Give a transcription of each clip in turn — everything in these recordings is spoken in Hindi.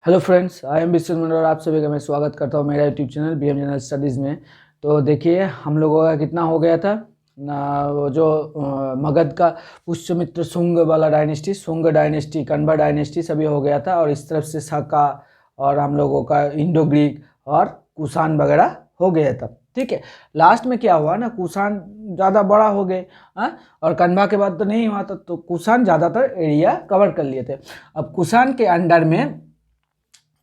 हेलो फ्रेंड्स, आई एम विश्व मंडल और आप सभी का मैं स्वागत करता हूँ मेरा YouTube channel B M general studies में। तो देखिए हम लोगों का कितना हो गया था ना, वो जो मगध का पुष्यमित्र शुंग वाला dynasty, Shunga dynasty, Kanva dynasty सभी हो गया था। और इस तरफ से साका और हम लोगों का इंडो ग्रीक और कुषाण वगैरह हो गया था। ठीक है, लास्ट में क्या हुआ ना, कुषाण ज़्यादा बड़ा हो गए। हाँ, और कण्वा के बाद तो नहीं हुआ था, तो कुषाण ज़्यादातर एरिया कवर कर लिए थे। अब कुषाण के अंडर में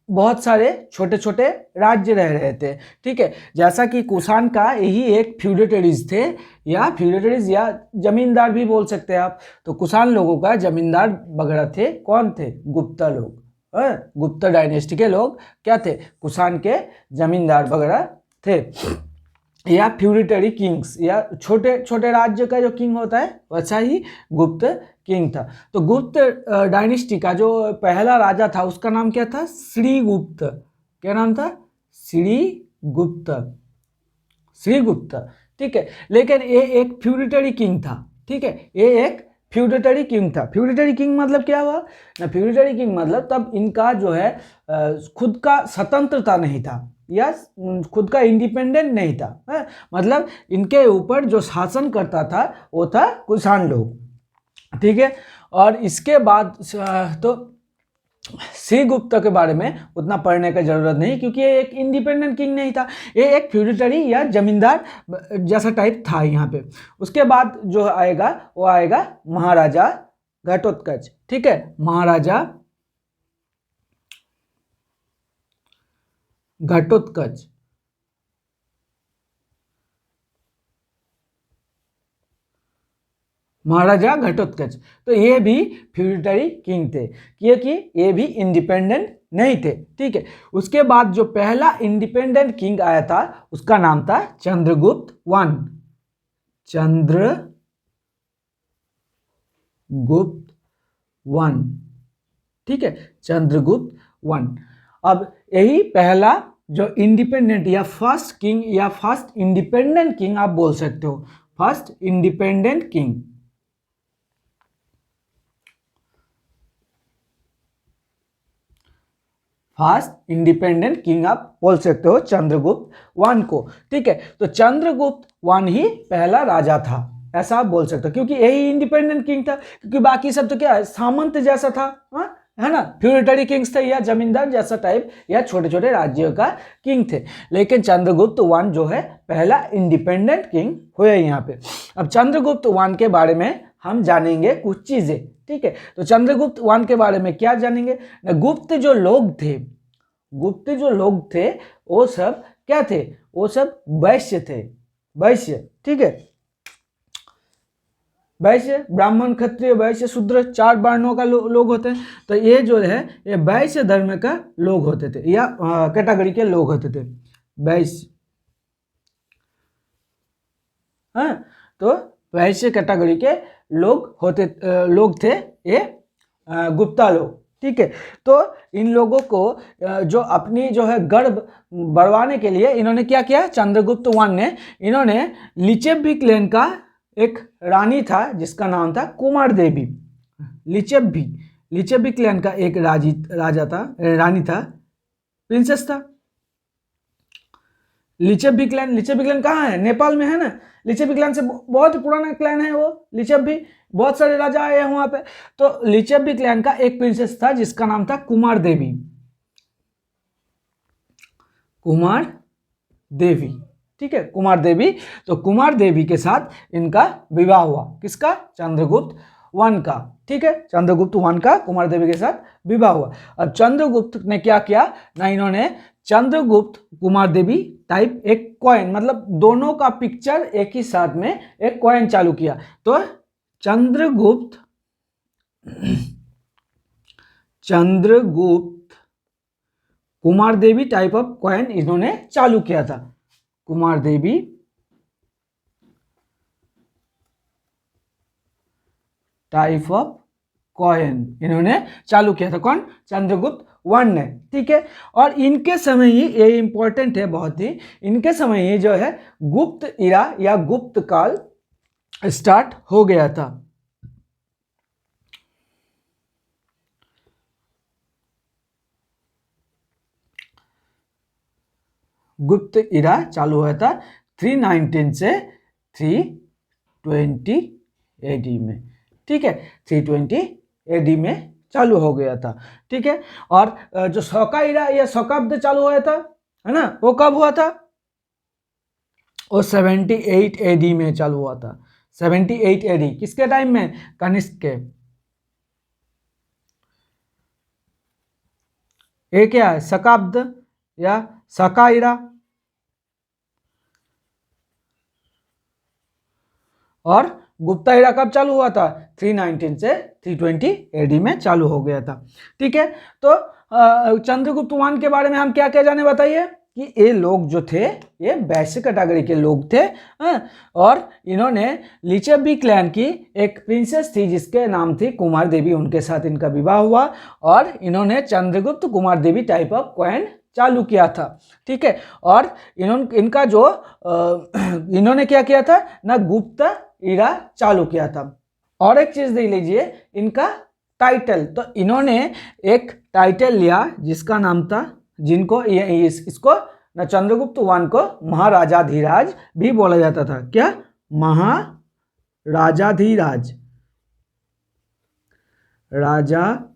बहुत सारे छोटे छोटे राज्य रह रहे थे। ठीक है, जैसा कि कुषाण का यही एक फ्यूडेटरीज थे, या फ्यूडेटरीज या जमींदार भी बोल सकते हैं आप। तो कुषाण लोगों का जमींदार वगैरह थे, कौन थे? गुप्ता लोग। गुप्ता डायनेस्टी के लोग क्या थे? कुषाण के जमींदार वगैरह थे, या फ्यूडेटरी किंग्स, या छोटे छोटे राज्य का जो किंग होता है वैसा ही गुप्त किंग था। तो गुप्त डायनेस्टी का जो पहला राजा था उसका नाम क्या था? श्रीगुप्त। क्या नाम था? श्रीगुप्त। श्रीगुप्त। ठीक है, लेकिन ये एक फ्यूडेटरी किंग था। ठीक है, ये एक फ्यूडेटरी किंग था। फ्यूडेटरी किंग मतलब क्या हुआ ना? फ्यूडेटरी किंग मतलब तब इनका जो है खुद का स्वतंत्रता नहीं था, या खुद का इंडिपेंडेंट नहीं था। मतलब इनके ऊपर जो शासन करता था वो था कुषाण लोग। ठीक है, और इसके बाद तो श्रीगुप्त के बारे में उतना पढ़ने का जरूरत नहीं, क्योंकि ये एक इंडिपेंडेंट किंग नहीं था, ये एक फ्यूडेटरी या जमींदार जैसा टाइप था यहाँ पे। उसके बाद जो आएगा वो आएगा महाराजा घटोत्कच। ठीक है, महाराजा घटोत्कच। महाराजा घटोत्कच, तो ये भी फ्यूडेटरी किंग थे, क्योंकि ये भी इंडिपेंडेंट नहीं थे। ठीक है, उसके बाद जो पहला इंडिपेंडेंट किंग आया था उसका नाम था चंद्रगुप्त वन। चंद्रगुप्त वन। ठीक है, चंद्रगुप्त वन। अब यही पहला जो इंडिपेंडेंट या फर्स्ट किंग या फर्स्ट इंडिपेंडेंट किंग आप बोल सकते हो, first independent king. First independent king आप बोल सकते हो चंद्रगुप्त वन को। ठीक है, तो चंद्रगुप्त वन ही पहला राजा था, ऐसा आप बोल सकते हो, क्योंकि यही इंडिपेंडेंट किंग था। क्योंकि बाकी सब तो क्या है, सामंत जैसा था। है ना, फ्यूडेटरी किंग्स थे या जमींदार जैसा टाइप, या छोटे छोटे राज्यों का किंग थे। लेकिन चंद्रगुप्त वन जो है पहला इंडिपेंडेंट किंग हुए यहाँ पे। अब चंद्रगुप्त वन के बारे में हम जानेंगे कुछ चीजें। ठीक है, तो चंद्रगुप्त वन के बारे में क्या जानेंगे? गुप्त जो लोग थे, गुप्त जो लोग थे वो सब क्या थे? वो सब वैश्य थे, वैश्य। ठीक है, वैश्य, ब्राह्मण, क्षत्रिय, वैश्य, शूद्र, चार वर्णों का लोग होते हैं। तो ये जो है ये वैश्य धर्म का लोग होते थे, या कैटेगरी के लोग होते थे, वैश्य। हाँ, तो वैश्य कैटेगरी के लोग थे ये गुप्ता लोग। ठीक है, तो इन लोगों को जो अपनी जो है गर्व बढ़वाने के लिए इन्होंने क्या किया? चंद्रगुप्त वन ने इन्होंने लिचेबी क्लैन का एक रानी था जिसका नाम था कुमार देवी। लिचेबी, लिचेबी क्लैन का एक राजा था, रानी था, प्रिंसेस था। लिचेबी क्लैन, लिचेबी क्लैन कहाँ है? नेपाल में है ना। लिचेबी क्लैन से बहुत ही पुराना क्लैन है वो लिचेबी, बहुत सारे राजा आए हैं वहां पे। तो लिचेबी क्लैन का एक प्रिंसेस था जिसका नाम था कुमार देवी। कुमार देवी, ठीक है, कुमार देवी। तो कुमार देवी के साथ इनका विवाह हुआ, किसका? चंद्रगुप्त वन का। ठीक है, चंद्रगुप्त वन का कुमार देवी के साथ विवाह हुआ। अब चंद्रगुप्त ने क्या किया ना, इन्होंने चंद्रगुप्त कुमार देवी टाइप एक कॉइन, मतलब दोनों का पिक्चर एक ही साथ में एक कॉइन चालू किया। तो चंद्रगुप्त कुमार देवी टाइप ऑफ कॉइन इन्होंने चालू किया था। कुमार देवी टाइप ऑफ कॉइन इन्होंने चालू किया था। कौन? चंद्रगुप्त वन ने। ठीक है, और इनके समय ही, ये इंपॉर्टेंट है बहुत ही, इनके समय ही जो है गुप्त इरा या गुप्त काल स्टार्ट हो गया था। गुप्त इरा चालू हुआ था 319 से 320 एडी में। ठीक है, 320 एडी में चालू हो गया था। ठीक है, और जो शोका इरा या शकाब्द चालू हुआ था, है ना, वो कब हुआ था? वो 78 एडी में चालू हुआ था। 78 एडी किसके टाइम में? कनिष्क के। ये क्या है? शकाब्द या शका इरा। और गुप्ता इरा कब चालू हुआ था? 319 से 320 एडी में चालू हो गया था। ठीक है, तो चंद्रगुप्त वन के बारे में हम क्या क्या जाने बताइए कि ये लोग जो थे ये वैश्य कैटेगरी के लोग थे। और इन्होंने लिच्छवी क्लैन की एक प्रिंसेस थी जिसके नाम थी कुमार देवी, उनके साथ इनका विवाह हुआ और इन्होंने चंद्रगुप्त कुमार देवी टाइप ऑफ कॉइन चालू किया था। ठीक है, और इनका जो इन्होंने क्या किया था ना, गुप्त इरा चालू किया था। और एक चीज देख लीजिए, इनका टाइटल, तो इन्होंने एक टाइटल लिया जिसका नाम था, जिनको इसको ना चंद्रगुप्त वन को महाराजाधिराज भी बोला जाता था। क्या? महाराजाधिराज, राजाधिराज।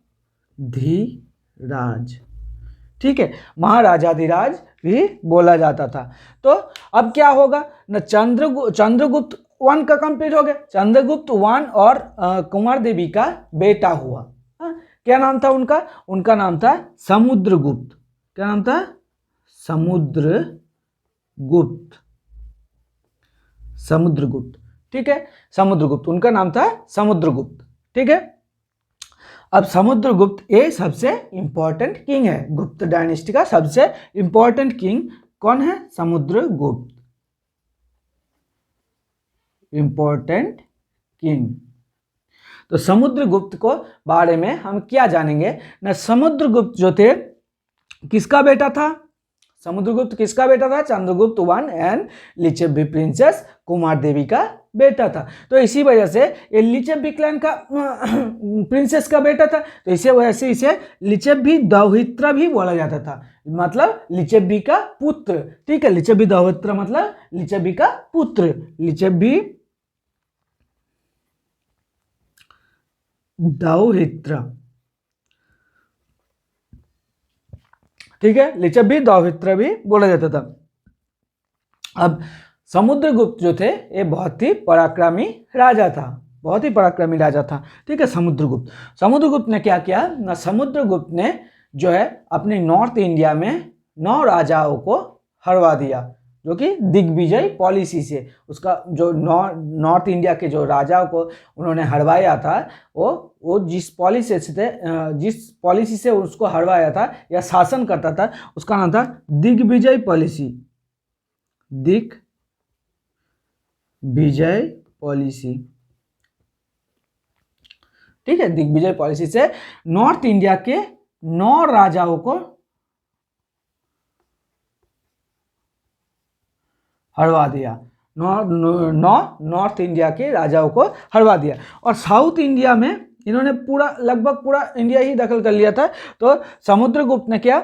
ठीक है, महाराजाधिराज भी बोला जाता था। तो अब क्या होगा ना, चंद्रगुप्त वन का कंप्लीट हो गया। चंद्रगुप्त वन और कुमार देवी का बेटा हुआ। क्या नाम था उनका? उनका नाम था समुद्रगुप्त। क्या नाम था? समुद्रगुप्त। समुद्रगुप्त। ठीक है, समुद्रगुप्त, उनका नाम था समुद्रगुप्त। ठीक है, अब समुद्रगुप्त ये सबसे इंपॉर्टेंट किंग है। गुप्त डायनेस्टी का सबसे इंपॉर्टेंट किंग कौन है? Samudragupta, important king. तो समुद्रगुप्त को बारे में हम क्या जानेंगे ना, समुद्रगुप्त जो थे किसका बेटा था? समुद्रगुप्त किसका बेटा था? Chandragupta one and Lichchhavi princess Kumar Devi का बेटा था। तो इसी वजह से ये लिच्छवी क्लैन का प्रिंसेस का बेटा था, तो इसी वजह से इसे लिच्छवी दौहित्र भी बोला जाता था, मतलब लिच्छवी का पुत्र। ठीक है, लिच्छवी दौहित्र मतलब लिच्छवी का पुत्र, लिच्छवी दौहित्र। ठीक है, लिच्छवी दौहित्र भी बोला जाता था। अब समुद्रगुप्त जो थे ये बहुत ही पराक्रमी राजा था, बहुत ही पराक्रमी राजा था। ठीक है, समुद्रगुप्त ने क्या किया ना, समुद्रगुप्त ने जो है अपने नॉर्थ इंडिया में 9 राजाओं को हरवा दिया, जो कि दिग्विजय पॉलिसी से। उसका जो नॉर्थ इंडिया के जो राजाओं को उन्होंने हरवाया था, वो जिस पॉलिसी से उसको हरवाया था या शासन करता था, उसका नाम था दिग्विजय पॉलिसी। दिग्विजय पॉलिसी। ठीक है, दिग्विजय पॉलिसी से नॉर्थ इंडिया के 9 राजाओं को हरवा दिया। नॉर्थ इंडिया के राजाओं को हरवा दिया। और साउथ इंडिया में इन्होंने लगभग पूरा इंडिया ही दखल कर लिया था। तो समुद्रगुप्त ने क्या,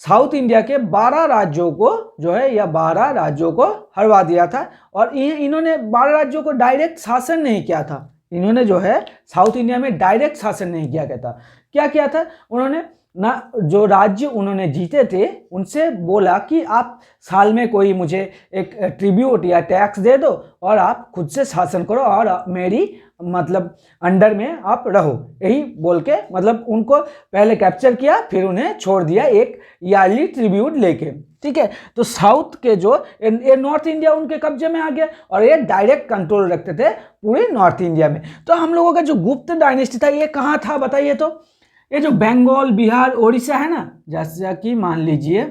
साउथ इंडिया के 12 राज्यों को जो है या 12 राज्यों को हरवा दिया था। और इन्होंने 12 राज्यों को डायरेक्ट शासन नहीं किया था। इन्होंने जो है साउथ इंडिया में डायरेक्ट शासन नहीं किया था। क्या किया था उन्होंने ना, जो राज्य उन्होंने जीते थे उनसे बोला कि आप साल में कोई मुझे एक ट्रिब्यूट या टैक्स दे दो और आप खुद से शासन करो और मेरी मतलब अंडर में आप रहो, यही बोल के मतलब उनको पहले कैप्चर किया, फिर उन्हें छोड़ दिया एक ईयरली ट्रिब्यूट लेके। ठीक है, तो साउथ के जो ये नॉर्थ इंडिया उनके कब्जे में आ गया और ये डायरेक्ट कंट्रोल रखते थे पूरे नॉर्थ इंडिया में। तो हम लोगों का जो गुप्त डायनेस्टी था ये कहाँ था बताइए? तो ये जो बंगाल, बिहार, उड़ीसा है ना, जैसा कि मान लीजिए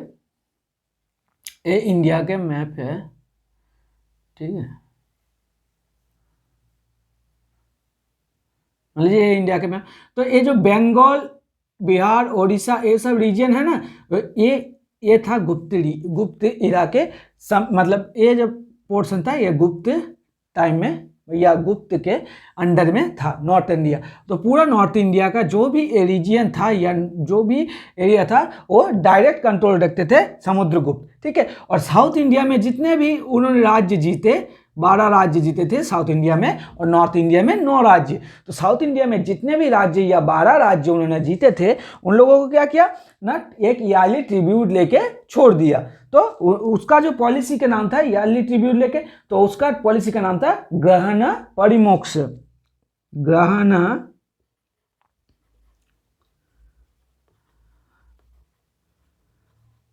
ये इंडिया के मैप है। ठीक है, मान लीजिए ये इंडिया के मैप। तो ये जो बंगाल, बिहार, उड़ीसा ये सब रीजन है ना, ये था गुप्त इरा के मतलब ये जो पोर्शन था ये गुप्त टाइम में या गुप्त के अंडर में था, नॉर्थ इंडिया। तो पूरा नॉर्थ इंडिया का जो भी रीजन था या जो भी एरिया था वो डायरेक्ट कंट्रोल रखते थे समुद्रगुप्त, ठीक है। और साउथ इंडिया में जितने भी उन्होंने राज्य जीते, 12 राज्य जीते थे साउथ इंडिया में, और नॉर्थ इंडिया में 9 राज्य। तो साउथ इंडिया में जितने भी राज्य या 12 राज्य उन्होंने जीते थे, उन लोगों को क्या किया ना, एक ईयरली ट्रिब्यूट लेके छोड़ दिया। तो उसका जो पॉलिसी का नाम था ईयरली ट्रिब्यूट लेके, तो उसका पॉलिसी का नाम था ग्रहण परिमोक्ष। ग्रहण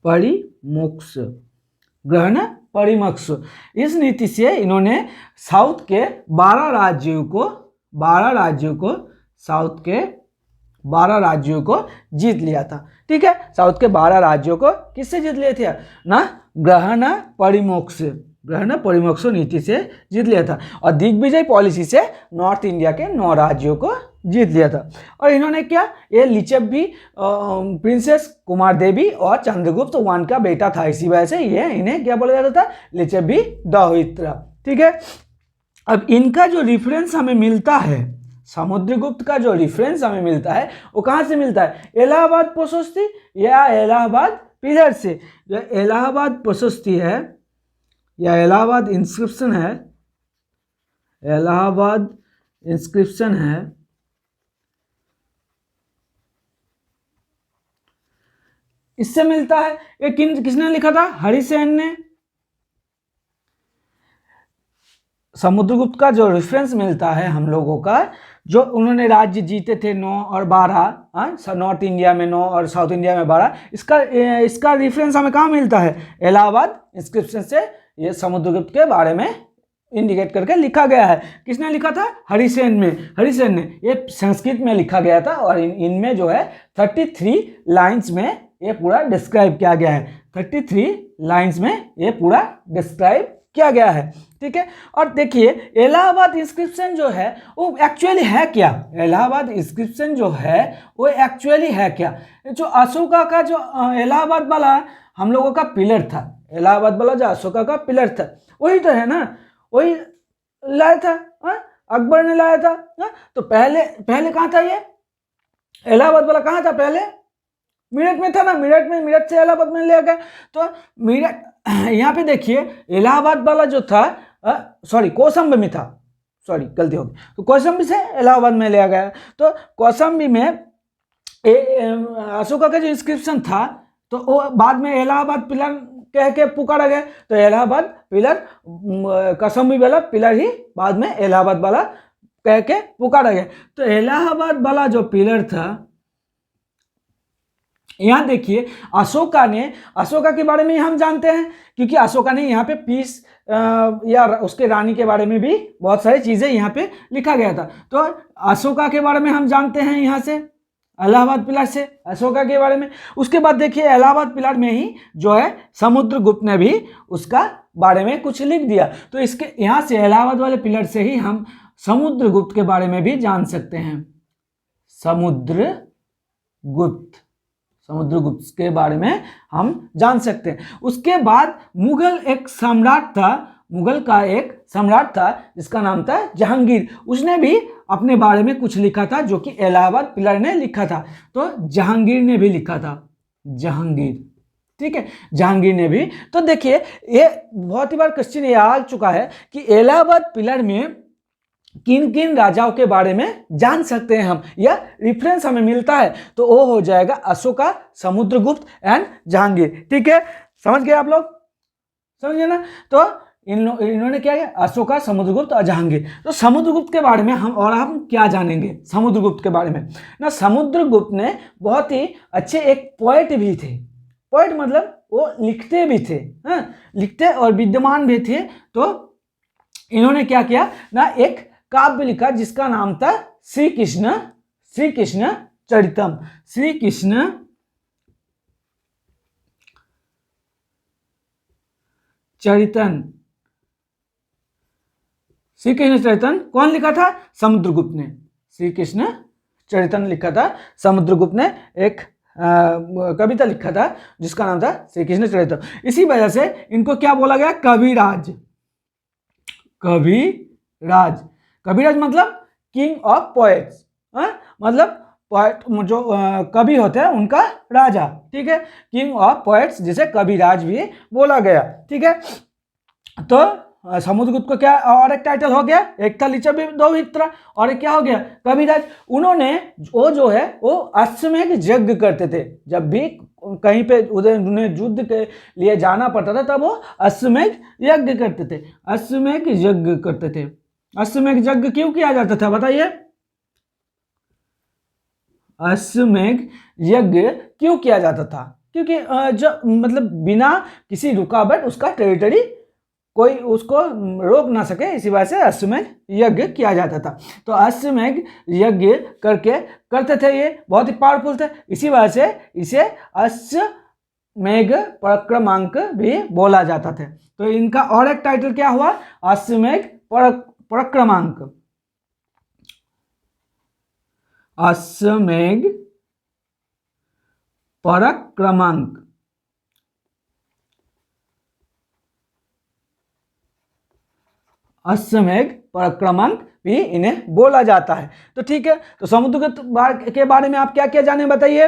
परिमोक्ष, ग्रहण परिमोक्ष। इस नीति से इन्होंने साउथ के 12 राज्यों को साउथ के 12 राज्यों को जीत लिया था, ठीक है। साउथ के 12 राज्यों को किससे जीत लिए थे ना, ग्रहण परिमोक्ष नीति से जीत लिया था। और दिग्विजय पॉलिसी से नॉर्थ इंडिया के 9 राज्यों को जीत लिया था। और इन्होंने क्या, ये लिच्छवी प्रिंसेस कुमार देवी और चंद्रगुप्त वन का बेटा था, इसी वजह से ये इन्हें क्या बोला जाता था, लिच्छवी दौहित्र, ठीक है। अब इनका जो रेफरेंस हमें मिलता है, समुद्रगुप्त का जो रेफरेंस हमें मिलता है वो कहाँ से मिलता है, इलाहाबाद प्रशस्ति या इलाहाबाद पिलर से। जो इलाहाबाद प्रशस्ति है या इलाहाबाद इंस्क्रिप्शन है, इलाहाबाद इंस्क्रिप्शन है, इससे मिलता है। ये किसने लिखा था, हरिसेन ने। समुद्रगुप्त का जो रेफरेंस मिलता है हम लोगों का, जो उन्होंने राज्य जीते थे 9 और 12, नॉर्थ इंडिया में 9 और साउथ इंडिया में 12, इसका रेफरेंस हमें कहाँ मिलता है, इलाहाबाद इंस्क्रिप्शन से। ये समुद्रगुप्त के बारे में इंडिकेट करके लिखा गया है। किसने लिखा था, हरिसेन ने। ये संस्कृत में लिखा गया था और इनमें जो है 33 लाइन्स में ये पूरा डिस्क्राइब किया गया है। 33 लाइन्स में ये पूरा डिस्क्राइब किया गया है, ठीक है। और देखिए इलाहाबाद इंस्क्रिप्शन जो है वो एक्चुअली है क्या, इलाहाबाद इंस्क्रिप्शन जो है वो एक्चुअली है क्या। जो अशोका का जो इलाहाबाद वाला हम लोगों का पिलर था, इलाहाबाद वाला जो अशोका का पिलर था, वही तो है ना, वही लाया था, अकबर ने लाया था। तो पहले कहाँ था ये इलाहाबाद वाला, कहाँ था पहले, मेरठ में था ना, मेरठ से इलाहाबाद में लिया गया। तो मेरठ यहाँ पे देखिए इलाहाबाद वाला जो था, सॉरी कौशाम्बी में था, सॉरी गलती हो गई, तो कौशाम्बी से इलाहाबाद में लिया गया। तो कौशाम्बी में अशोका का जो इंस्क्रिप्शन था, तो वो बाद में इलाहाबाद पिलर कह के पुकारा गया। तो इलाहाबाद पिलर, कौशाम्बी वाला पिलर ही बाद में इलाहाबाद वाला कह के पुकारा गया। तो इलाहाबाद वाला जो पिलर था, यहाँ देखिए अशोका के बारे में हम जानते हैं, क्योंकि अशोका ने यहाँ पे पीस या उसके रानी के बारे में भी बहुत सारी चीज़ें यहाँ पे लिखा गया था। तो अशोका के बारे में हम जानते हैं यहाँ से, इलाहाबाद पिलर से अशोका के बारे में। उसके बाद देखिए इलाहाबाद पिलर में ही जो है समुद्रगुप्त ने भी उसका बारे में कुछ लिख दिया। तो इसके यहाँ से इलाहाबाद वाले पिलर से ही हम समुद्रगुप्त के बारे में भी जान सकते हैं। समुद्रगुप्त के बारे में हम जान सकते हैं। उसके बाद मुगल का एक सम्राट था जिसका नाम था जहांगीर। उसने भी अपने बारे में कुछ लिखा था जो कि इलाहाबाद पिलर ने लिखा था। तो जहांगीर ने भी लिखा था, ठीक है, जहांगीर ने भी। तो देखिए ये बहुत ही बार क्वेश्चन ये आ चुका है कि इलाहाबाद पिलर में किन किन राजाओं के बारे में जान सकते हैं हम, या रेफरेंस हमें मिलता है, तो वो हो जाएगा अशोका, समुद्रगुप्त एंड जहांगीर, ठीक है। समझ गए आप लोग, समझ गए ना। तो इन्होंने क्या किया, अशोका, समुद्रगुप्त और जहांगीर। तो समुद्रगुप्त के बारे में हम क्या जानेंगे समुद्रगुप्त के बारे में ना। समुद्रगुप्त ने बहुत ही अच्छे एक पोएट भी थे। पोएट मतलब वो लिखते भी थे, लिखते और विद्वान भी थे। तो इन्होंने क्या किया ना, एक काव्य लिखा जिसका नाम था श्री कृष्ण चरितम। श्री कृष्ण चरितन कौन लिखा था, समुद्रगुप्त ने। श्री कृष्ण चरितन लिखा था समुद्रगुप्त ने। एक कविता लिखा था जिसका नाम था श्री कृष्ण चरितम। इसी वजह से इनको क्या बोला गया, कविराज राज। कविराज मतलब किंग ऑफ पोएट्स, मतलब पोएट जो कवि होते हैं उनका राजा, ठीक है, किंग ऑफ पोएट्स जिसे कविराज भी बोला गया, ठीक है। तो समुद्रगुप्त को क्या और एक टाइटल हो गया, एक था लिच्छवी दोहित्र और एक क्या हो गया, कविराज। उन्होंने वो जो है वो अश्वमेध यज्ञ करते थे, जब भी कहीं पे उन्हें युद्ध के लिए जाना पड़ता था तब वो अश्वमेध यज्ञ करते थे, अश्वमेध यज्ञ करते थे। अश्वमेध यज्ञ क्यों किया जाता था बताइए, अश्वमेध यज्ञ क्यों किया जाता था? क्योंकि जो मतलब बिना किसी रुकावट उसका टेरिटरी कोई उसको रोक ना सके, इसी वजह से अश्वमेध यज्ञ किया जाता था। तो अश्वमेध यज्ञ करते थे, ये बहुत ही पावरफुल थे, इसी वजह से इसे अश्वमेध पराक्रमांक भी बोला जाता था। तो इनका और एक टाइटल क्या हुआ, अश्वमेध पराक्रमांक, अश्वमेध पराक्रमांक, अश्वमेध पराक्रमांक भी इन्हें बोला जाता है। तो ठीक है, तो समुद्रगुप्त के बारे में आप क्या क्या जाने बताइए।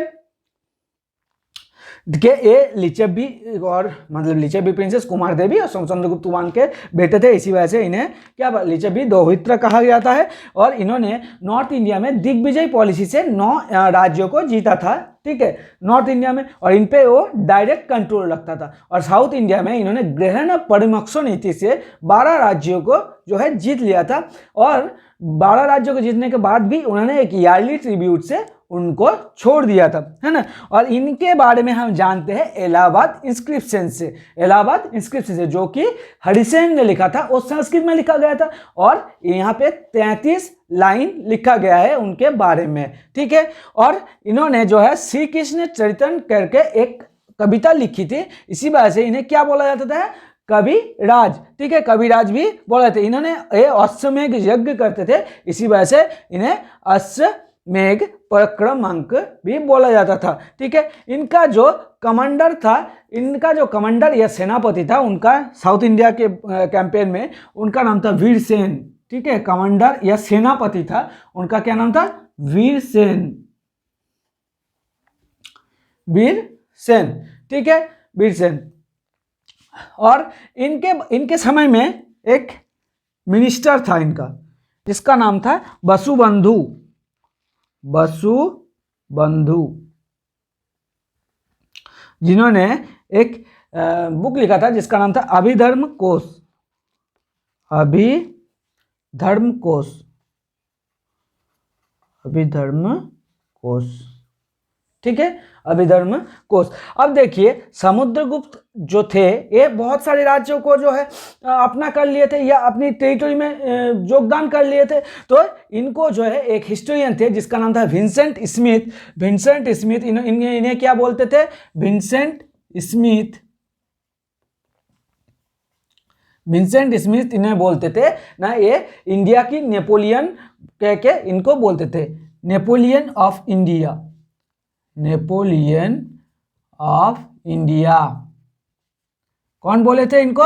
ये लिच्छवी और मतलब लिच्छवी प्रिंसेस कुमार देवी और समुद्रगुप्त के बेटे थे, इसी वजह से इन्हें क्या लिच्छवी दोहित्र कहा जाता है। और इन्होंने नॉर्थ इंडिया में दिग्विजय पॉलिसी से 9 राज्यों को जीता था, ठीक है, नॉर्थ इंडिया में, और इन पे वो डायरेक्ट कंट्रोल रखता था। और साउथ इंडिया में इन्होंने ग्रहण परिमक्षो नीति से 12 राज्यों को जो है जीत लिया था। और 12 राज्यों को जीतने के बाद भी उन्होंने एक ईयरली ट्रिब्यूट से उनको छोड़ दिया था, है ना। और इनके बारे में हम जानते हैं इलाहाबाद इंस्क्रिप्शन से, इलाहाबाद इंस्क्रिप्शन से, जो कि हरिसेन ने लिखा था, वो संस्कृत में लिखा गया था। और यहाँ पे 33 लाइन लिखा गया है उनके बारे में, ठीक है। और इन्होंने जो है श्री कृष्ण चरितन करके एक कविता लिखी थी, इसी वजह से इन्हें क्या बोला जाता था, कविराज, ठीक है, कविराज भी बोला जाता है। इन्होंने अश्वमेध यज्ञ करते थे, इसी वजह से इन्हें अश्वमेध पराक्रमांक भी बोला जाता था, ठीक है। इनका जो कमांडर था, इनका जो कमांडर या सेनापति था उनका साउथ इंडिया के कैंपेन में, उनका नाम था वीरसेन, ठीक है, कमांडर या सेनापति था उनका, क्या नाम था, वीरसेन, वीरसेन, ठीक है, वीरसेन। और इनके समय में एक मिनिस्टर था इनका, जिसका नाम था वसुबंधु, वसुबंधु, जिन्होंने एक बुक लिखा था जिसका नाम था अभिधर्म कोश, अभिधर्म कोश, अभिधर्म कोश, ठीक है, अभिधर्म कोश। अब देखिए समुद्रगुप्त जो थे ये बहुत सारे राज्यों को जो है अपना कर लिए थे या अपनी टेरिटरी में योगदान कर लिए थे। तो इनको जो है एक हिस्टोरियन थे जिसका नाम था विंसेंट स्मिथ, विंसेंट स्मिथ, इन्हें क्या बोलते थे, विंसेंट स्मिथ, विंसेंट स्मिथ इन्हें बोलते थे ना। ये इंडिया की नेपोलियन कह के इनको बोलते थे, Napoleon of India, Napoleon of India, कौन बोले थे इनको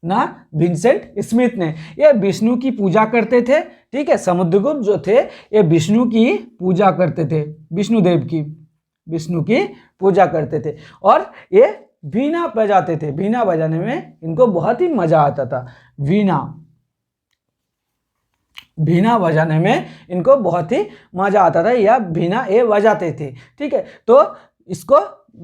ना, विंसेंट स्मिथ ने। ये विष्णु की पूजा करते थे, ठीक है, समुद्रगुप्त जो थे ये विष्णु की पूजा करते थे, विष्णुदेव की, विष्णु की पूजा करते थे। और ये वीणा बजाते थे, वीणा बजाने में इनको बहुत ही मजा आता था, वीणा, वीणा बजाने में इनको बहुत ही मजा आता था, या वीणा ये बजाते थे, ठीक है। तो इसको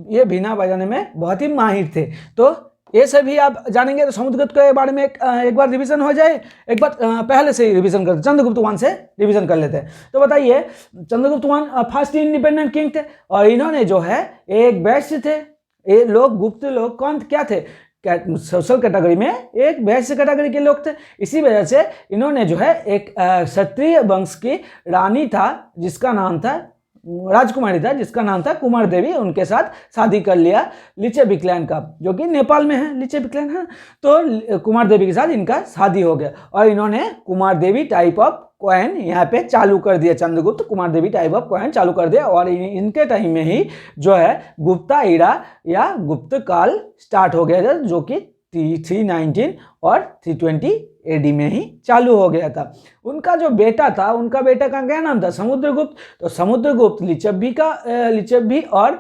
ये वीणा बजाने में बहुत ही माहिर थे। तो ये सभी आप जानेंगे। तो समुद्रगुप्त के बारे में एक बार रिवीजन हो जाए, एक बार पहले से ही रिवीजन करते, चंद्रगुप्त वन से रिवीजन कर लेते हैं। तो बताइए, Chandragupta one first independent king थे, और इन्होंने जो है एक वैश्य थे। ये लोग गुप्त लोग कौन क्या थे, सोशल कैटेगरी में एक वैश्य कैटेगरी के लोग थे। इसी वजह से इन्होंने जो है एक क्षत्रिय वंश की रानी था जिसका नाम था, राजकुमारी था जिसका नाम था कुमार देवी, उनके साथ शादी कर लिया लिच्छवी क्लैन का, जो कि नेपाल में है लिच्छवी क्लैन है। तो कुमार देवी के साथ इनका शादी हो गया, और इन्होंने कुमार देवी टाइप ऑफ कॉइन यहाँ पे चालू कर दिया, चंद्रगुप्त कुमार देवी टाइप ऑफ कॉइन चालू कर दिया। और इनके टाइम में ही जो है गुप्ता ईरा या गुप्त काल स्टार्ट हो गया, जो कि 319 और 320 AD में ही चालू हो गया था। उनका जो बेटा था, उनका बेटा का क्या नाम था? समुद्रगुप्त। तो समुद्रगुप्त लिच्छवी और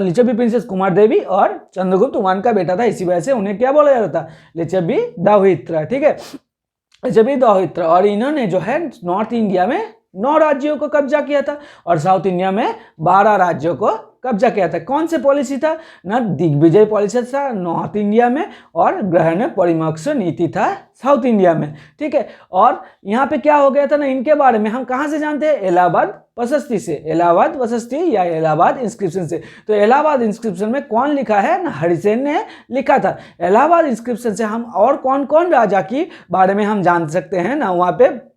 लिच्छवी प्रिंसेस कुमार देवी और चंद्रगुप्त वन का बेटा था। इसी वजह से उन्हें क्या बोला जाता था? लिच्छवी दौहित्र। ठीक है, लिच्छवी दौहित्र। और इन्होंने जो है नॉर्थ इंडिया में 9 राज्यों को कब्जा किया था और साउथ इंडिया में 12 राज्यों को कब्जा किया था। कौन से पॉलिसी था? ना दिग्विजय पॉलिसी था नॉर्थ इंडिया में और ग्रहण परिमक्ष नीति था साउथ इंडिया में। ठीक है, और यहाँ पे क्या हो गया था ना, इनके बारे में हम कहाँ से जानते हैं? इलाहाबाद वसस्ती से, इलाहाबाद वसस्ती या इलाहाबाद इंस्क्रिप्शन से। तो इलाहाबाद इंस्क्रिप्शन में कौन लिखा है ना? हरिसेन ने लिखा था। इलाहाबाद इंस्क्रिप्शन से हम और कौन कौन राजा की बारे में हम जान सकते हैं ना, वहाँ पे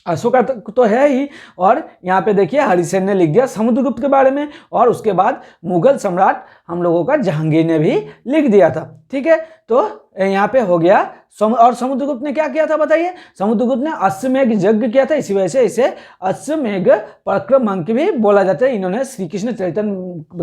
अशोका तो है ही, और यहाँ पे देखिए हरिसेन ने लिख दिया समुद्रगुप्त के बारे में, और उसके बाद मुगल सम्राट हम लोगों का जहांगीर ने भी लिख दिया था। ठीक है, तो यहाँ पे हो गया। और समुद्रगुप्त ने क्या किया था बताइए? समुद्रगुप्त ने अश्वमेध यज्ञ किया था, इसी वजह से इसे अश्वमेध पराक्रम अंक भी बोला जाता है। इन्होंने श्री कृष्ण चरित्र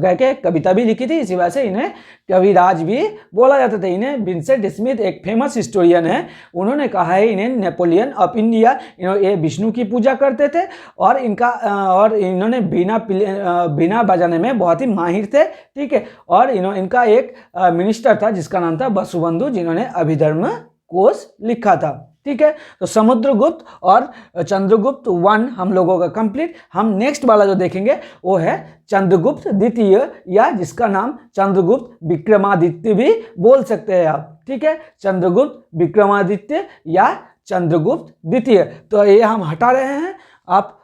कह के कविता भी लिखी थी, इसी वजह से इन्हें कविराज भी बोला जाता था। इन्हें विंसेंट स्मिथ एक फेमस हिस्टोरियन है, उन्होंने कहा है इन्हें नेपोलियन ऑफ इंडिया। ये विष्णु की पूजा करते थे और इन्होंने बीना बजाने में बहुत ही माहिर थे। ठीक है, और इनका एक मिनिस्टर था जिसका नाम था वसुबंधु, जिन्होंने अभिधर्म कोश लिखा था। ठीक है, तो समुद्रगुप्त और चंद्रगुप्त वन हम लोगों का कंप्लीट। हम नेक्स्ट वाला जो देखेंगे वो है चंद्रगुप्त द्वितीय, या जिसका नाम चंद्रगुप्त विक्रमादित्य भी बोल सकते हैं आप। ठीक है, चंद्रगुप्त विक्रमादित्य या चंद्रगुप्त द्वितीय। तो ये हम हटा रहे हैं, आप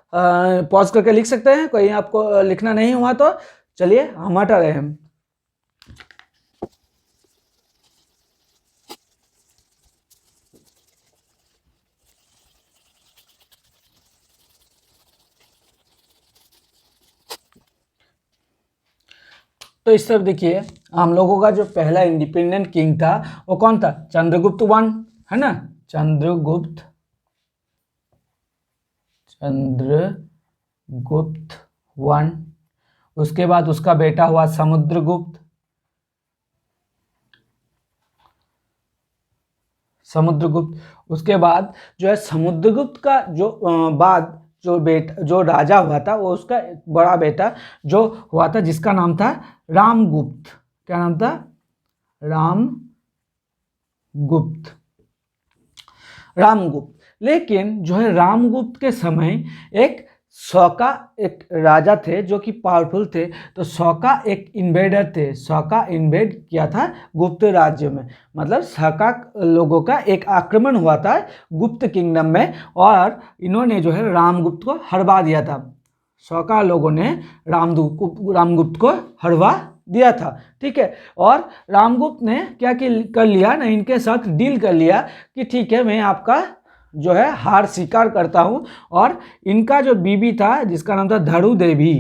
पॉज करके लिख सकते हैं, कोई आपको लिखना नहीं हुआ तो चलिए हम हटा रहे हैं। तो इस तरफ देखिए, हम लोगों का जो पहला इंडिपेंडेंट किंग था वो कौन था? चंद्रगुप्त वन, है ना? चंद्रगुप्त वन। उसके बाद उसका बेटा हुआ समुद्रगुप्त। उसके बाद जो है समुद्रगुप्त का जो राजा हुआ था वो उसका बड़ा बेटा जो हुआ था, जिसका नाम था रामगुप्त। क्या नाम था? रामगुप्त। लेकिन जो है रामगुप्त के समय एक राजा थे जो कि पावरफुल थे। तो शौका एक इन्वेडर थे, शौका इन्वेड किया था गुप्त राज्य में, मतलब शौका लोगों का एक आक्रमण हुआ था गुप्त किंगडम में, और इन्होंने जो है रामगुप्त को हरवा दिया था। शौका लोगों ने रामगुप्त को हरवा दिया था। ठीक है, और रामगुप्त ने क्या कर लिया ना, इनके साथ डील कर लिया कि ठीक है, मैं आपका जो है हार स्वीकार करता हूं। और इनका जो बीबी था जिसका नाम था धरू देवी।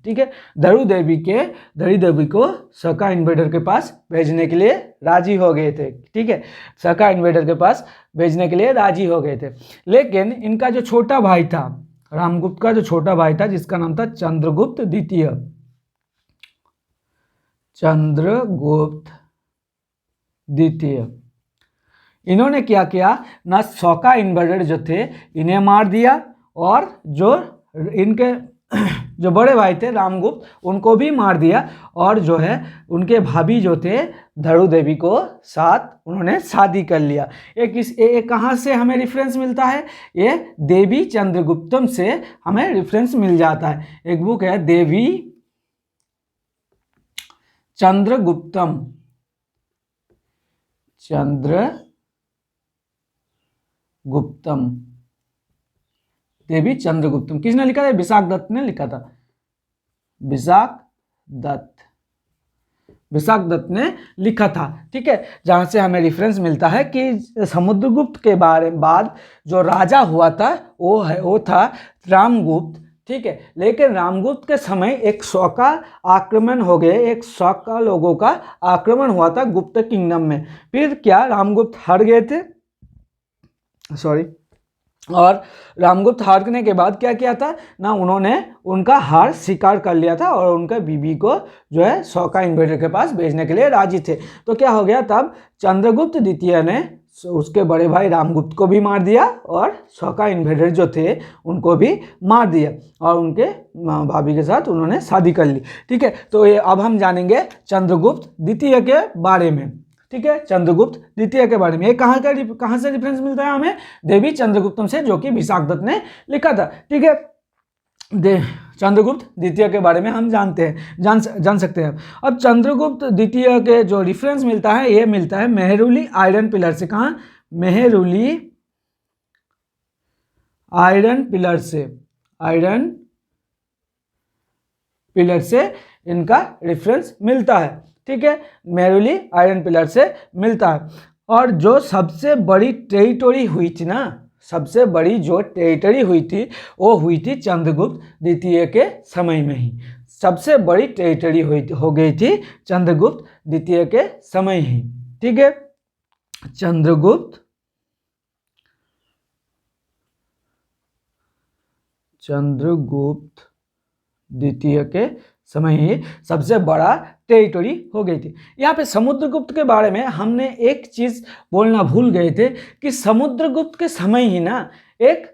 ठीक है, धरू देवी को शौका इन्वेडर के पास भेजने के लिए राजी हो गए थे। ठीक है, शौका इन्वेडर के पास भेजने के लिए राजी हो गए थे। लेकिन इनका जो छोटा भाई था, रामगुप्त का जो छोटा भाई था जिसका नाम था चंद्रगुप्त द्वितीय, इन्होंने क्या किया ना, शौका इन्वेडर जो थे इन्हें मार दिया, और जो इनके जो बड़े भाई थे रामगुप्त उनको भी मार दिया, और जो है उनके भाभी जो थे धरू देवी को साथ उन्होंने शादी कर लिया। ये कहाँ से हमें रेफरेंस मिलता है? ये देवी चंद्रगुप्तम से हमें रेफरेंस मिल जाता है। एक बुक है देवी चंद्रगुप्तम, देवी चंद्रगुप्तम। किसने लिखा था? विशाख दत्त ने लिखा था। विशाख दत्त ने लिखा था। ठीक है, जहां से हमें रेफरेंस मिलता है कि समुद्रगुप्त के बारे बाद जो राजा हुआ था वो था रामगुप्त। ठीक है, लेकिन रामगुप्त के समय एक शौका आक्रमण हो गए, एक शौका लोगों का आक्रमण हुआ था गुप्त किंगडम में। फिर क्या रामगुप्त हार गए थे, और रामगुप्त हारने के बाद क्या किया था ना, उन्होंने उनका हार स्वीकार कर लिया था और उनका बीबी को जो है शौका इन्वेडर के पास भेजने के लिए राजी थे। तो क्या हो गया, तब चंद्रगुप्त द्वितीय ने उसके बड़े भाई रामगुप्त को भी मार दिया और शौका इन्वेडर जो थे उनको भी मार दिया और उनके भाभी के साथ उन्होंने शादी कर ली। ठीक है, तो ये अब हम जानेंगे चंद्रगुप्त द्वितीय के बारे में। ठीक है, चंद्रगुप्त द्वितीय के बारे में। ये कहाँ से रेफरेंस मिलता है हमें, देवी चंद्रगुप्तम से, जो कि विशाख दत्त ने लिखा था। ठीक है, चंद्रगुप्त द्वितीय के बारे में हम जानते हैं, जान सकते हैं। अब चंद्रगुप्त द्वितीय के जो रेफरेंस मिलता है, ये मिलता है मेहरुली आयरन पिलर से। कहाँ, मेहरुली आयरन पिलर से, आयरन पिलर से इनका रेफरेंस मिलता है। ठीक है, मेहरुली आयरन पिलर से मिलता है। और जो सबसे बड़ी टेरिटोरी हुई थी ना, सबसे बड़ी जो टेरिटरी हुई थी वो हुई थी चंद्रगुप्त द्वितीय के समय में ही। सबसे बड़ी टेरिटरी हो गई थी चंद्रगुप्त द्वितीय के समय ही। ठीक है, चंद्रगुप्त द्वितीय के समय ही सबसे बड़ा टेरिटरी हो गई थी। यहाँ पे समुद्रगुप्त के बारे में हमने एक चीज़ बोलना भूल गए थे कि समुद्रगुप्त के समय ही ना एक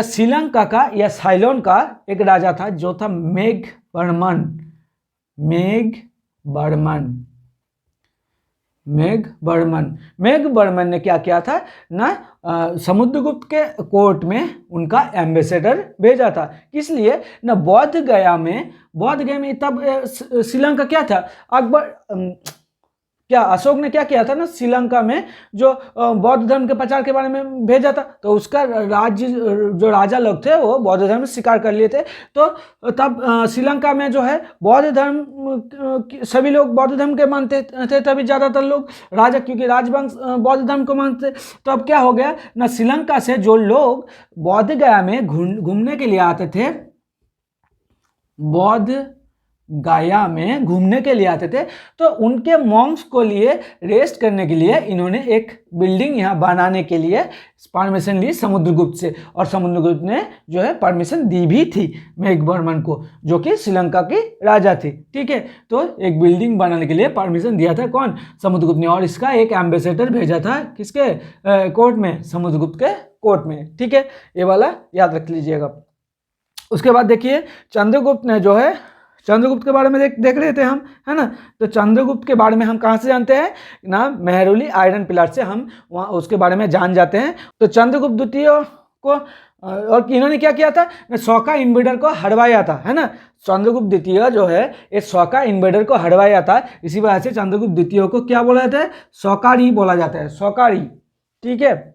श्रीलंका का या साइलोन का एक राजा था जो था मेघवर्मन। मेघवर्मन ने क्या किया था ना, समुद्रगुप्त के कोर्ट में उनका एम्बेसडर भेजा था। किस लिए ना, बौद्ध गया में तब श्रीलंका क्या था, अशोक ने क्या किया था ना, श्रीलंका में जो बौद्ध धर्म के प्रचार के बारे में भेजा था, तो उसका राज्य जो राजा लोग थे वो बौद्ध धर्म स्वीकार कर लिए थे। तो तब श्रीलंका में जो है बौद्ध धर्म, सभी लोग बौद्ध धर्म के मानते थे, तभी ज़्यादातर लोग राजा, क्योंकि राजवंश बौद्ध धर्म को मानते। तो अब क्या हो गया ना, श्रीलंका से जो लोग बौद्ध गया में घूमने के लिए आते थे, बौद्ध गया में घूमने के लिए आते थे, तो उनके मॉन्क्स को लिए रेस्ट करने के लिए इन्होंने एक बिल्डिंग यहाँ बनाने के लिए परमिशन ली समुद्रगुप्त से, और समुद्रगुप्त ने जो है परमिशन दी भी थी मेघवर्मन को, जो कि श्रीलंका की राजा थी। ठीक है, तो एक बिल्डिंग बनाने के लिए परमिशन दिया था कौन, समुद्रगुप्त ने, और इसका एक एम्बेसडर भेजा था किसके कोर्ट में, समुद्रगुप्त के कोर्ट में। ठीक है, ये वाला याद रख लीजिएगा। उसके बाद देखिए चंद्रगुप्त ने जो है, चंद्रगुप्त के बारे में देख रहे थे हम, है ना। तो चंद्रगुप्त के बारे में हम कहाँ से जानते हैं ना, मेहरुली आयरन पिलर से हम वहाँ उसके बारे में जान जाते हैं। तो चंद्रगुप्त द्वितीय को और इन्होंने क्या किया था, शौका इन्वेडर को हरवाया था, है ना। चंद्रगुप्त द्वितीय जो है ये शौका इन्वेडर को हरवाया था, इसी वजह से चंद्रगुप्त द्वितीय को क्या बोला जाता है, शौकारी बोला जाता है, शौकारी। ठीक है,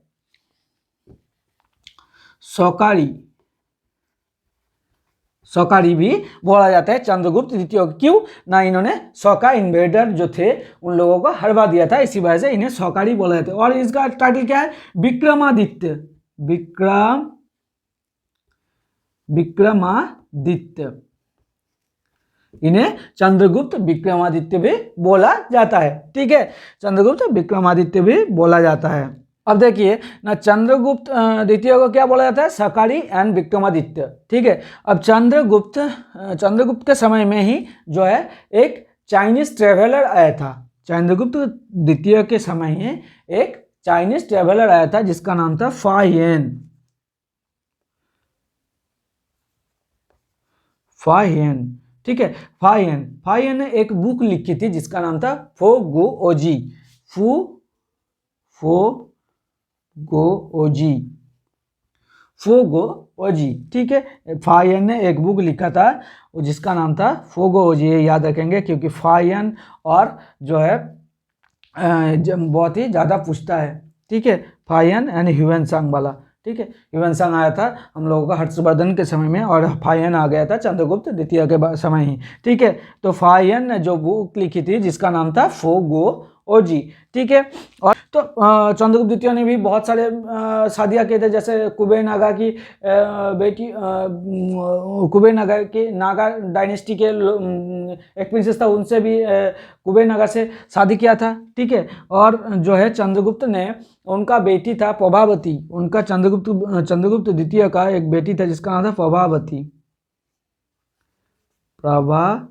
शौकारी भी बोला जाता है चंद्रगुप्त द्वितीय को। क्यों ना, इन्होंने शौका इन्वेडर जो थे उन लोगों को हरवा दिया था, इसी वजह से इन्हें शौकारी बोला जाता है। और इसका टाइटल क्या है, विक्रमादित्य। विक्रमादित्य, इन्हें चंद्रगुप्त विक्रमादित्य भी बोला जाता है। ठीक है, चंद्रगुप्त विक्रमादित्य भी बोला जाता है। अब देखिए ना, चंद्रगुप्त द्वितीय को क्या बोला जाता है, शौकारी एंड विक्रमादित्य। ठीक है, अब चंद्रगुप्त के समय में ही जो है एक चाइनीज ट्रेवलर आया था। चंद्रगुप्त द्वितीय के समय में एक चाइनीज ट्रेवलर आया था जिसका नाम था फाहियन। ठीक है, फाहियन ने एक बुक लिखी थी जिसका नाम था फोगोओजी। ठीक है, फाहियन ने एक बुक लिखा था जिसका नाम था फोगोओजी। ये याद रखेंगे क्योंकि फाहियन और जो है बहुत ही ज़्यादा पूछता है। ठीक है, फाहियन एंड ह्यूएनसांग वाला। ठीक है, ह्यूएनसांग आया था हम लोगों का हर्षवर्धन के समय में, और फाहियन आ गया था चंद्रगुप्त द्वितीय के समय ही। ठीक है, तो फाहियन ने जो बुक लिखी थी जिसका नाम था फोगोओजी, ओजी, ठीक है। और तो चंद्रगुप्त द्वितीय ने भी बहुत सारे शादियाँ किए थे, जैसे कुबेर नागा की बेटी, कुबेर नागा की, नागा डायनेस्टी के एक प्रिंसेस था, उनसे भी कुबेर नागा से शादी किया था, ठीक है। और जो है चंद्रगुप्त ने, उनका बेटी था प्रभावती, उनका चंद्रगुप्त द्वितीय का एक बेटी था जिसका नाम था प्रभावती, प्रभावती।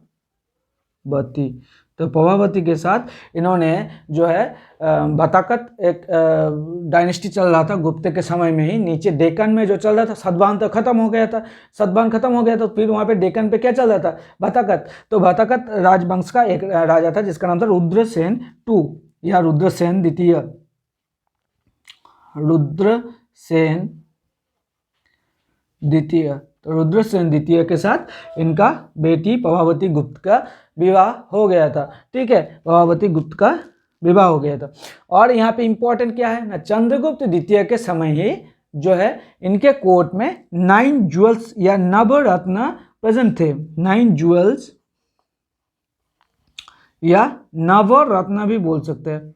तो प्रभावती के साथ इन्होंने जो है बताकत, एक डायनेस्टी चल रहा था गुप्त के समय में ही, नीचे डेक्कन में जो चल रहा था, सतवाहन तो खत्म हो गया था, सतवाहन खत्म हो गया तो फिर वहाँ पे डेक्कन पे क्या चल रहा था, बताकत। तो बताकत राजवंश का एक राजा था जिसका नाम था रुद्रसेन टू या रुद्रसेन द्वितीय, रुद्रसेन द्वितीय। तो रुद्रसेन द्वितीय के साथ इनका बेटी प्रभावती गुप्त का विवाह हो गया था, ठीक है, प्रभावती गुप्त का विवाह हो गया था। और यहाँ पे इंपॉर्टेंट क्या है ना, चंद्रगुप्त द्वितीय के समय ही जो है इनके कोर्ट में 9 ज्वेल्स या नवरत्न प्रेजेंट थे, 9 ज्वेल्स या नवरत्न भी बोल सकते हैं,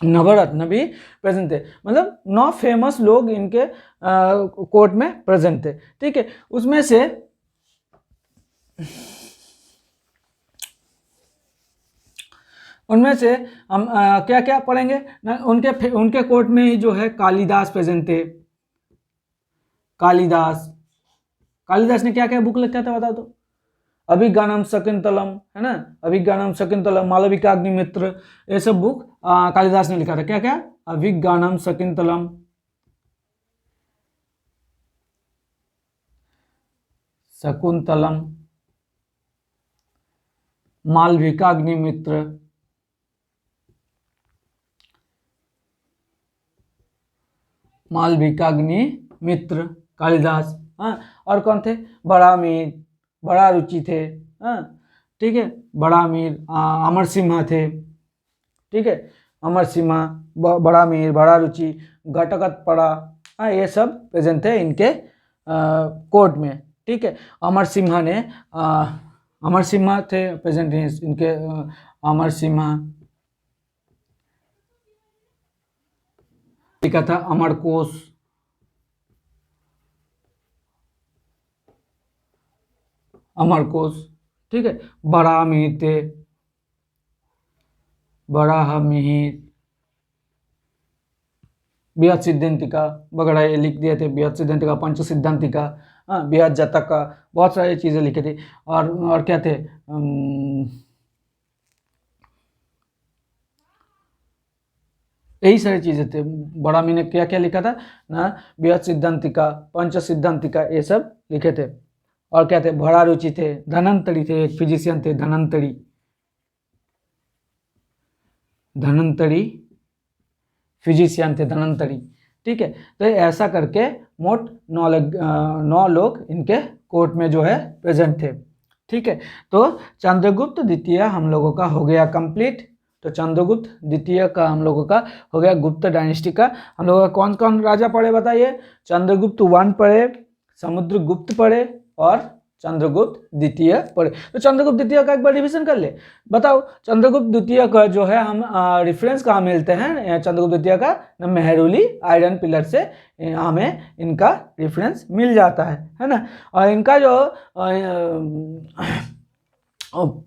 नवरत्न भी प्रेजेंट थे, मतलब 9 फेमस लोग इनके कोर्ट में प्रेजेंट थे, ठीक है। उसमें से हम क्या क्या पढ़ेंगे ना, उनके कोर्ट में ही जो है कालिदास प्रेजेंट थे। कालिदास ने क्या क्या बुक लिखा था बता दो, अभिज्ञानम शकुंतलम, है ना, अभिज्ञानम शकुंतलम, मालविकाग्निमित्र, ये सब बुक कालिदास ने लिखा था। क्या क्या, अभिज्ञानम शकुंतलम, मालविकाग्निमित्र, कालिदास, हाँ। और कौन थे, बड़ामीर, बड़ा रुचि थे, हाँ, ठीक है, बड़ामीर, अमर सिम्हा थे, ठीक है, अमर सिम्हा, बड़ामीर, बड़ा रुचि, घटकतपड़ा, हाँ, ये सब प्रेजेंट थे इनके कोर्ट में, ठीक है। अमर सिम्हा थे प्रेजेंट इनके, अमर सिम्हा लिखा था, अमरकोश, ठीक है। बड़ामीर थे, बड़ाहमीर, बृहद सिद्धांतिका वगैरह ये लिख दिए थे, बृहद सिद्धांतिका, पंच सिद्धांतिका, हाँ, बृहद जातका, बहुत सारी चीज़ें लिखे थे। और क्या थे, यही सारी चीज़ें थे। बड़ामीर ने क्या क्या लिखा था ना, बृहद सिद्धांतिका, पंच सिद्धांतिका, ये सब लिखे थे। और क्या थे, बड़ा रुचि थे, धनंतरी थे, एक फिजिशियन थे, धनंतरी फिजिशियन थे, धनंतरी, ठीक है। तो ऐसा करके मोट 9 लोग इनके कोर्ट में जो है प्रेजेंट थे, ठीक है। तो चंद्रगुप्त द्वितीय हम लोगों का हो गया कंप्लीट। तो चंद्रगुप्त द्वितीय का हम लोगों का हो गया, गुप्त डायनेस्टी का। हम लोगों का कौन कौन राजा पढ़े बताइए, चंद्रगुप्त 1 पढ़े, समुद्रगुप्त पढ़े और चंद्रगुप्त द्वितीय पढ़े। तो चंद्रगुप्त द्वितीय का एक बार रिवीजन कर ले, बताओ चंद्रगुप्त द्वितीय का जो है हम रेफरेंस कहाँ मिलते हैं, चंद्रगुप्त द्वितीय का मेहरुली आयरन पिलर से हमें इनका रेफरेंस मिल जाता है ना। और इनका जो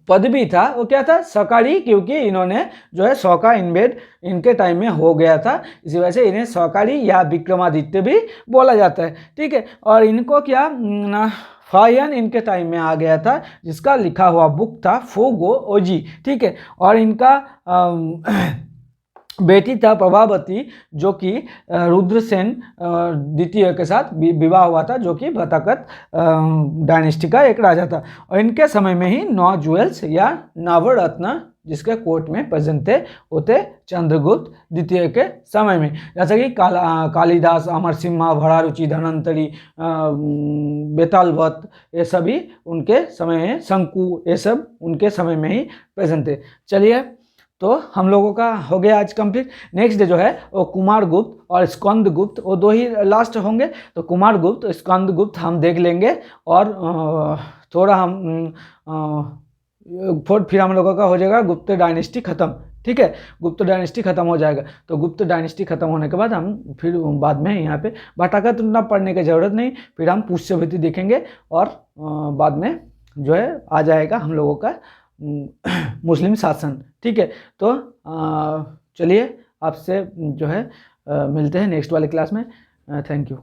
पदवी था वो क्या था, सकारी, क्योंकि इन्होंने जो है 100 का इन्वेड इनके टाइम में हो गया था, इसी वजह से इन्हें सकारी या विक्रमादित्य भी बोला जाता है, ठीक है। और इनको क्या ना, फायन इनके टाइम में आ गया था, जिसका लिखा हुआ बुक था फोगो ओजी, ठीक है। और इनका बेटी था प्रभावती, जो कि रुद्रसेन द्वितीय के साथ विवाह हुआ था, जो कि बताकत डायनेस्टी का एक राजा था। और इनके समय में ही 9 ज्वेल्स या नवरत्न जिसके कोर्ट में प्रेजेंट थे वो थे चंद्रगुप्त द्वितीय के समय में, जैसे कि कालिदास, अमर सिम्हा, भड़ारुचि, धनंतरी, बेतालवत, ये सभी उनके समय में, शंकु, ये सब उनके समय में ही प्रेजेंट थे। चलिए, तो हम लोगों का हो गया आज कंप्लीट। नेक्स्ट डे जो है वो कुमारगुप्त और स्कंदगुप्त, वो 2 ही लास्ट होंगे। तो कुमारगुप्त और स्कंदगुप्त हम देख लेंगे, और थोड़ा हम फिर हम लोगों का हो जाएगा गुप्त डायनेस्टी खत्म। ठीक है, गुप्त डायनेस्टी खत्म हो जाएगा। तो गुप्त डायनेस्टी खत्म होने के बाद हम फिर बाद में यहाँ पे बाटाका तो ना पढ़ने की जरूरत नहीं, फिर हम पुष्यभूति देखेंगे और बाद में जो है आ जाएगा हम लोगों का मुस्लिम शासन। ठीक है, तो चलिए आपसे जो है मिलते हैं नेक्स्ट वाले क्लास में। Thank you.